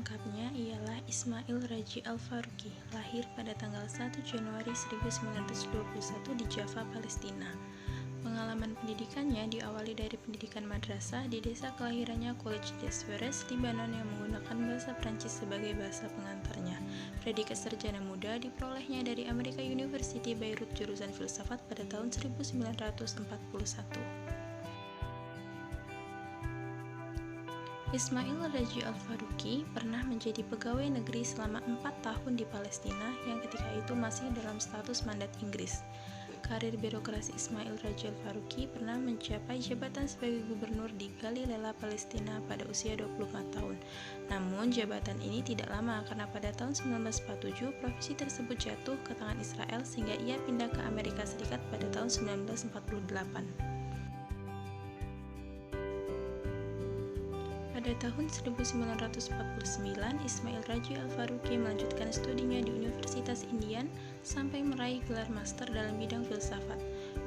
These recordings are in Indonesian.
lengkapnya ialah Ismail Raji Al-Faruqi, lahir pada tanggal 1 Januari 1921 di Java, Palestina. Pengalaman pendidikannya diawali dari pendidikan madrasah di desa kelahirannya College des Frères, Libanon yang menggunakan bahasa Prancis sebagai bahasa pengantarnya. Predikat sarjana muda diperolehnya dari American University Beirut jurusan filsafat pada tahun 1941. Ismail Raji Al-Faruqi pernah menjadi pegawai negeri selama 4 tahun di Palestina yang ketika itu masih dalam status mandat Inggris. Karir birokrasi Ismail Raji Al-Faruqi pernah mencapai jabatan sebagai gubernur di Galilee, Palestina pada usia 24 tahun. Namun jabatan ini tidak lama karena pada tahun 1947 provinsi tersebut jatuh ke tangan Israel sehingga ia pindah ke Amerika Serikat pada tahun 1948. Pada tahun 1949, Ismail Raji Al-Faruqi melanjutkan studinya di Universitas Indiana sampai meraih gelar master dalam bidang filsafat.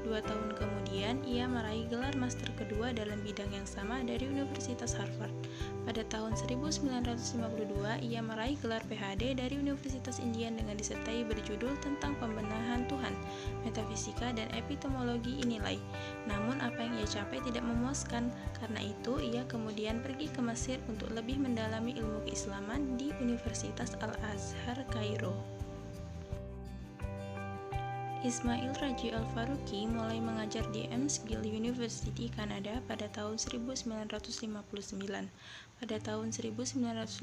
2 tahun kemudian, ia meraih gelar master kedua dalam bidang yang sama dari Universitas Harvard. Pada tahun 1952, ia meraih gelar PhD dari Universitas Indiana dengan disertai berjudul tentang pembenahan Tuhan, metafisika dan epistemologi nilai. Namun apa yang ia capai tidak memuaskan, karena itu ia kemudian pergi ke Mesir untuk lebih mendalami ilmu keislaman di Universitas Al-Azhar, Kairo. Ismail Raji Al-Faruqi mulai mengajar di McGill University, Kanada pada tahun 1959. Pada tahun 1961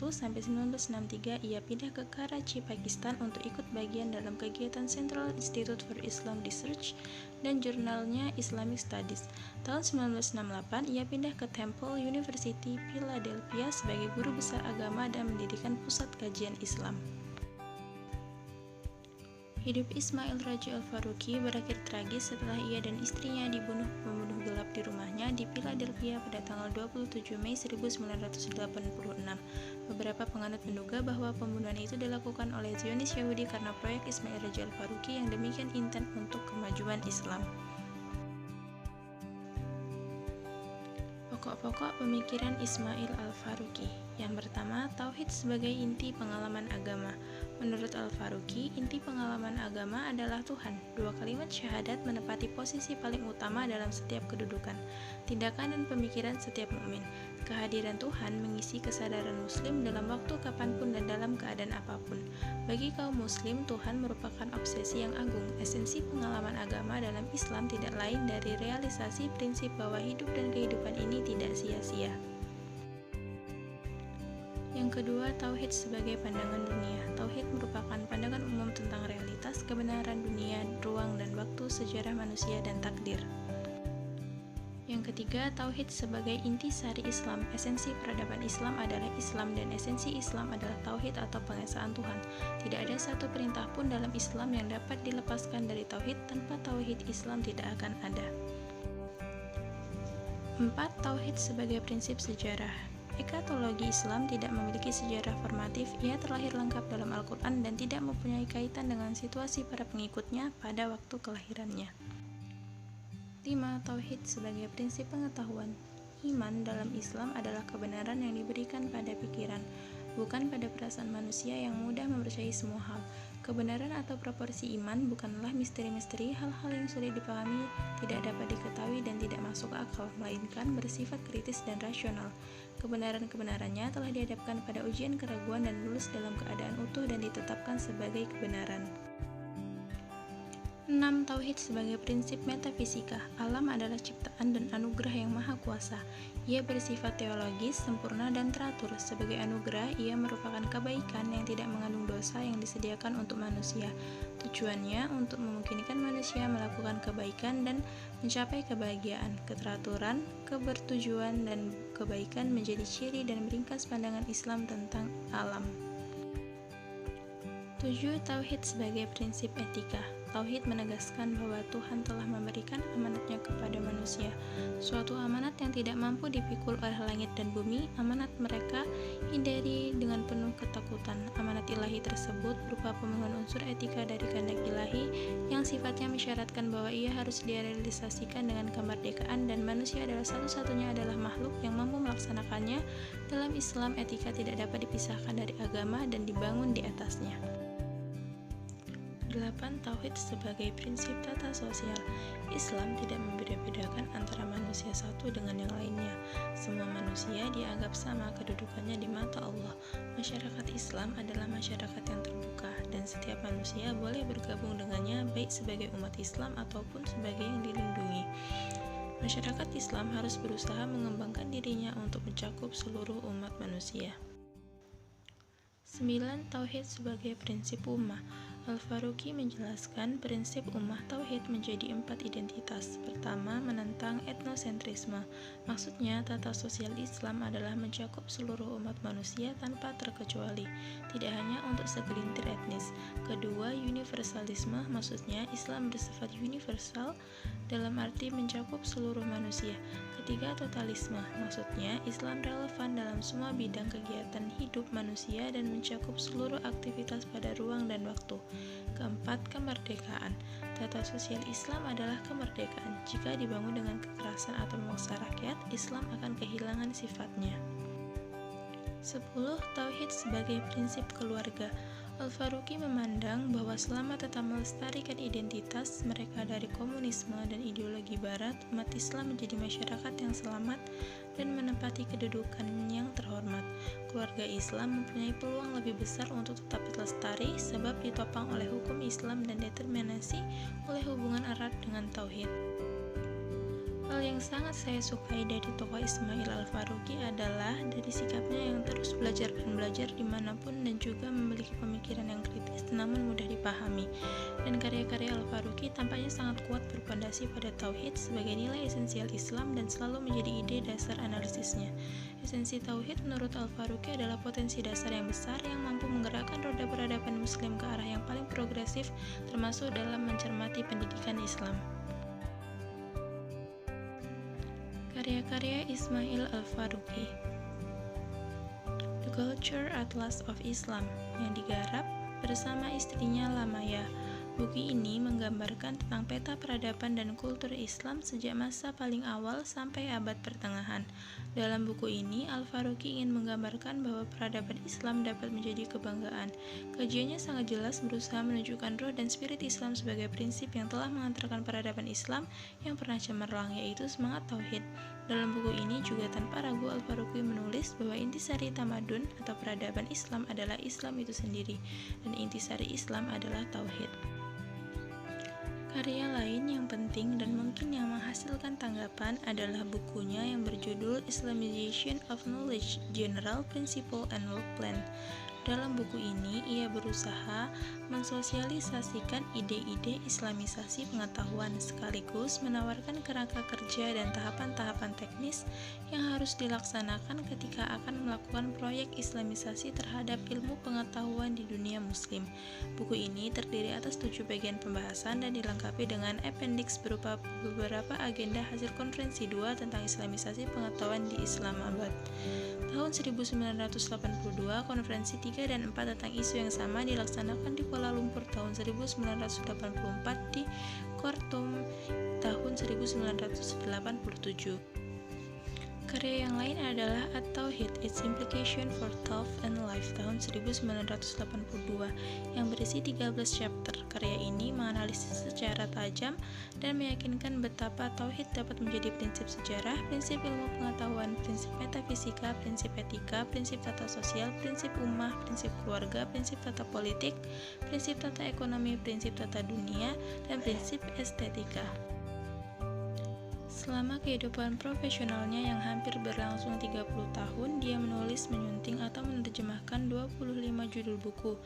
sampai 1963 ia pindah ke Karachi, Pakistan untuk ikut bagian dalam kegiatan Central Institute for Islam Research dan jurnalnya Islamic Studies. Tahun 1968 ia pindah ke Temple University, Philadelphia sebagai guru besar agama dan mendirikan pusat kajian Islam. Hidup Ismail Raji Al-Faruqi berakhir tragis setelah ia dan istrinya dibunuh pembunuh gelap di rumahnya di Philadelphia pada tanggal 27 Mei 1986. Beberapa penganut menduga bahwa pembunuhan itu dilakukan oleh Zionis Yahudi karena proyek Ismail Raji Al-Faruqi yang demikian intent untuk kemajuan Islam. Pokok-pokok pemikiran Ismail Al-Faruqi. Yang pertama, tauhid sebagai inti pengalaman agama. Menurut Al-Faruqi, inti pengalaman agama adalah Tuhan. 2 kalimat syahadat menepati posisi paling utama dalam setiap kedudukan, tindakan dan pemikiran setiap mukmin. Kehadiran Tuhan mengisi kesadaran muslim dalam waktu kapanpun dan dalam keadaan apapun. Bagi kaum muslim, Tuhan merupakan obsesi yang agung. Esensi pengalaman agama dalam Islam tidak lain dari realisasi prinsip bahwa hidup dan kehidupan ini tidak sia-sia. Yang kedua, tauhid sebagai pandangan dunia. Tauhid merupakan pandangan umum tentang realitas, kebenaran dunia, ruang dan waktu, sejarah manusia dan takdir. Yang ketiga, tauhid sebagai intisari Islam. Esensi peradaban Islam adalah Islam dan esensi Islam adalah tauhid atau pengesaan Tuhan. Tidak ada satu perintah pun dalam Islam yang dapat dilepaskan dari tauhid. Tanpa tauhid, Islam tidak akan ada. 4. Tauhid sebagai prinsip sejarah. Ekatologi Islam tidak memiliki sejarah formatif, ia terlahir lengkap dalam Al-Quran dan tidak mempunyai kaitan dengan situasi para pengikutnya pada waktu kelahirannya. 5. Tauhid sebagai prinsip pengetahuan. Iman dalam Islam adalah kebenaran yang diberikan pada pikiran, bukan pada perasaan manusia yang mudah mempercayai semua hal. Kebenaran atau proporsi iman bukanlah misteri-misteri, hal-hal yang sulit dipahami, tidak dapat diketahui dan tidak masuk akal, melainkan bersifat kritis dan rasional. Kebenaran-kebenarannya telah dihadapkan pada ujian keraguan dan lulus dalam keadaan utuh dan ditetapkan sebagai kebenaran. 6. Tauhid sebagai prinsip metafisika. Alam adalah ciptaan dan anugerah yang maha kuasa. Ia bersifat teologis, sempurna dan teratur. Sebagai anugerah, ia merupakan kebaikan yang tidak mengandung dosa yang disediakan untuk manusia. Tujuannya untuk memungkinkan manusia melakukan kebaikan dan mencapai kebahagiaan. Keteraturan, kebertujuan, dan kebaikan menjadi ciri dan meringkas pandangan Islam tentang alam. 7. Tauhid sebagai prinsip etika. Tauhid menegaskan bahwa Tuhan telah memberikan amanatnya kepada manusia, suatu amanat yang tidak mampu dipikul oleh langit dan bumi. Amanat mereka hindari dengan penuh ketakutan. Amanat ilahi tersebut berupa pemenuhan unsur etika dari kehendak ilahi yang sifatnya mensyaratkan bahwa ia harus direalisasikan dengan kemerdekaan, dan manusia adalah satu-satunya adalah makhluk yang mampu melaksanakannya. Dalam Islam, etika tidak dapat dipisahkan dari agama dan dibangun di atasnya. 8. Tauhid sebagai prinsip tata sosial. Islam tidak membeda-bedakan antara manusia satu dengan yang lainnya. Semua manusia dianggap sama kedudukannya di mata Allah. Masyarakat Islam adalah masyarakat yang terbuka, dan setiap manusia boleh bergabung dengannya, baik sebagai umat Islam ataupun sebagai yang dilindungi. Masyarakat Islam harus berusaha mengembangkan dirinya untuk mencakup seluruh umat manusia. 9. Tauhid sebagai prinsip ummah. Al-Faruqi menjelaskan prinsip ummah tauhid menjadi 4 identitas. Pertama, menentang etnosentrisme. Maksudnya, tata sosial Islam adalah mencakup seluruh umat manusia tanpa terkecuali, tidak hanya untuk segelintir etnis. Kedua, universalisme. Maksudnya, Islam bersifat universal dalam arti mencakup seluruh manusia. Ketiga, totalisme. Maksudnya, Islam relevan dalam semua bidang kegiatan hidup manusia dan mencakup seluruh aktivitas pada ruang dan waktu. Keempat, kemerdekaan. Tata sosial Islam adalah kemerdekaan. Jika dibangun dengan kekerasan atau memaksa rakyat, Islam akan kehilangan sifatnya. 10. Tauhid sebagai prinsip keluarga. Al-Faruqi memandang bahwa selama tetap melestarikan identitas mereka dari komunisme dan ideologi barat, umat Islam menjadi masyarakat yang selamat dan menempati kedudukan yang terhormat. Keluarga Islam mempunyai peluang lebih besar untuk tetap lestari sebab ditopang oleh hukum Islam dan determinasi oleh hubungan erat dengan tauhid. Hal yang sangat saya sukai dari tokoh Ismail Al-Faruqi adalah dari sikapnya yang terus belajar dan belajar dimanapun dan juga memiliki pemikiran yang kritis namun mudah dipahami. Dan karya-karya Al-Faruqi tampaknya sangat kuat berpondasi pada tauhid sebagai nilai esensial Islam dan selalu menjadi ide dasar analisisnya. Esensi tauhid menurut Al-Faruqi adalah potensi dasar yang besar yang mampu menggerakkan roda peradaban Muslim ke arah yang paling progresif, termasuk dalam mencermati pendidikan Islam. Karya-karya Ismail Al-Faruqi. The Culture Atlas of Islam yang digarap bersama istrinya Lamaya. Buku ini menggambarkan tentang peta peradaban dan kultur Islam sejak masa paling awal sampai abad pertengahan. Dalam buku ini, Al-Faruqi ingin menggambarkan bahwa peradaban Islam dapat menjadi kebanggaan. Kajiannya sangat jelas berusaha menunjukkan roh dan spirit Islam sebagai prinsip yang telah mengantarkan peradaban Islam yang pernah cemerlang, yaitu semangat tauhid. Dalam buku ini juga tanpa ragu Al-Faruqi menulis bahwa intisari tamadun atau peradaban Islam adalah Islam itu sendiri, dan intisari Islam adalah tauhid. Karya lain yang penting dan mungkin yang menghasilkan tanggapan adalah bukunya yang berjudul Islamization of Knowledge, General Principle and Work Plan. Dalam buku ini, ia berusaha mensosialisasikan ide-ide Islamisasi pengetahuan sekaligus menawarkan kerangka kerja dan tahapan-tahapan teknis yang harus dilaksanakan ketika akan melakukan proyek Islamisasi terhadap ilmu pengetahuan di dunia Muslim. Buku ini terdiri atas 7 bagian pembahasan dan dilengkapi dengan appendix berupa beberapa agenda hasil konferensi 2 tentang Islamisasi pengetahuan di Islamabad. Tahun 1982, konferensi 3 dan 4 tentang isu yang sama dilaksanakan di Kuala Lumpur tahun 1984, di Khartoum tahun 1987. Karya yang lain adalah At-Tauhid, Its Implication for Thought and Life tahun 1982 yang berisi 13 chapter. Karya ini menganalisis secara tajam dan meyakinkan betapa tauhid dapat menjadi prinsip sejarah, prinsip ilmu pengetahuan, prinsip metafisika, prinsip etika, prinsip tata sosial, prinsip ummah, prinsip keluarga, prinsip tata politik, prinsip tata ekonomi, prinsip tata dunia, dan prinsip estetika. Selama kehidupan profesionalnya yang hampir berlangsung 30 tahun, dia menulis, menyunting, atau menerjemahkan 25 judul buku,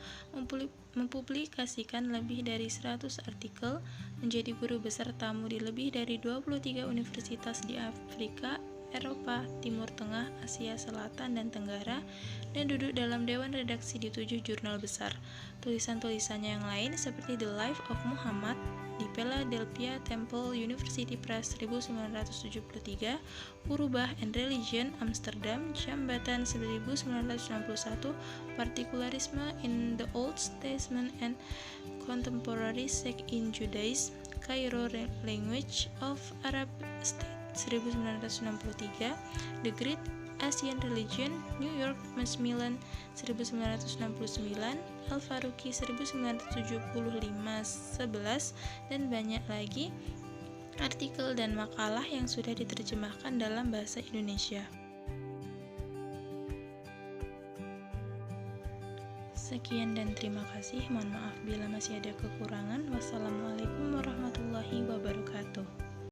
mempublikasikan lebih dari 100 artikel, menjadi guru besar tamu di lebih dari 23 universitas di Afrika, Eropa, Timur Tengah, Asia Selatan dan Tenggara, dan duduk dalam dewan redaksi di 7 jurnal besar. Tulisan-tulisannya yang lain seperti The Life of Muhammad di Philadelphia Temple University Press 1973, Urubah and Religion Amsterdam, Jambatan 1961, Partikularisme in the Old Testament and Contemporary Sect in Judaism, Cairo Language of Arab State 1963, The Great Asian Religion, New York, Macmillan 1969, Al-Faruqi 1975-11, dan banyak lagi artikel dan makalah yang sudah diterjemahkan dalam bahasa Indonesia. Sekian dan terima kasih. Mohon maaf bila masih ada kekurangan. Wassalamualaikum warahmatullahi wabarakatuh.